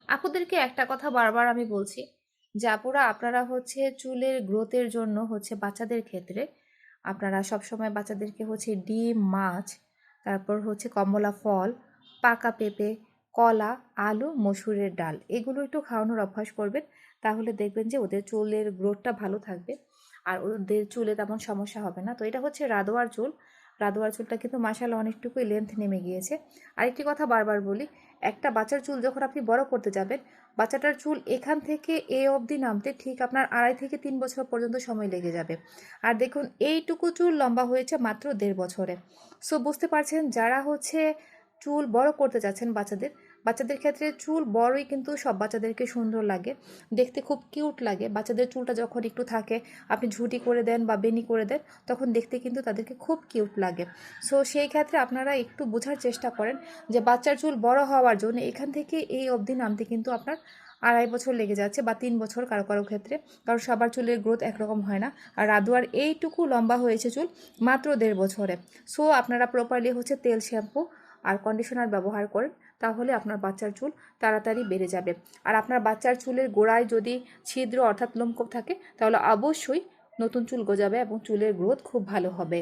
আপুদেরকে একটা কথা বারবার আমি বলছি যে আপুরা আপনারা হচ্ছে চুলের গ্রোথের জন্য হচ্ছে বাচ্চাদের ক্ষেত্রে আপনারা সবসময় বাচ্চাদেরকে হচ্ছে ডিম, মাছ, তারপর হচ্ছে কমলা ফল, পাকা পেঁপে, কলা, আলু, মসুরের ডাল এগুলো একটু খাওয়ানোর অভ্যাস করবেন। তাহলে দেখবেন যে ওদের চুলের গ্রোথটা ভালো থাকবে আর ওদের চুলে তেমন সমস্যা হবে না। তো এটা হচ্ছে রাদোয়ার চুল। রাদোয়ার চুলটা কিন্তু মাশাআল্লাহ অনেকটুকুই লেন্থ নেমে গিয়েছে। আরেকটি কথা বারবার বলি, একটা বাচ্চার চুল যখন আপনি বড় করতে যাবেন, বাচ্চাটার চুল এখান থেকে এ অবধি নামতে ঠিক আপনার 2.5 থেকে 3 বছর পর্যন্ত সময় লেগে যাবে। আর দেখুন এইটুকু চুল লম্বা হয়েছে মাত্র 1.5 বছরে। সো বুঝতে পারছেন যারা হচ্ছে চুল বড় করতে চাচ্ছেন বাচ্চাদের, বাচ্চাদের ক্ষেত্রে চুল বড়ই কিন্তু সব বাচ্চাদেরকে সুন্দর লাগে, দেখতে খুব কিউট লাগে। বাচ্চাদের চুলটা যখন একটু থাকে, আপনি ঝুঁটি করে দেন বা বেনি করে দেন, তখন দেখতে কিন্তু তাদেরকে খুব কিউট লাগে। সো সেই ক্ষেত্রে আপনারা একটু বোঝার চেষ্টা করেন যে বাচ্চার চুল বড় হওয়ার জন্য এখান থেকে এই অবধি নামতে কিন্তু আপনার 2.5 বছর লেগে যাচ্ছে বা 3 বছর কারো কারো ক্ষেত্রে, কারণ সবার চুলের গ্রোথ একরকম হয় না। আর রাদুয়ার এইটুকু লম্বা হয়েছে চুল মাত্র 1.5 বছরে। সো আপনারা প্রপারলি হচ্ছে তেল, শ্যাম্পু আর কন্ডিশনার ব্যবহার করেন, তাহলে আপনার বাচ্চার চুল তাড়াতাড়ি বেড়ে যাবে। আর আপনার বাচ্চার চুলের গোড়ায় যদি ছিদ্র অর্থাৎ লোমকূপ থাকে, তাহলে অবশ্যই নতুন চুল গজাবে এবং চুলের গ্রোথ খুব ভালো হবে।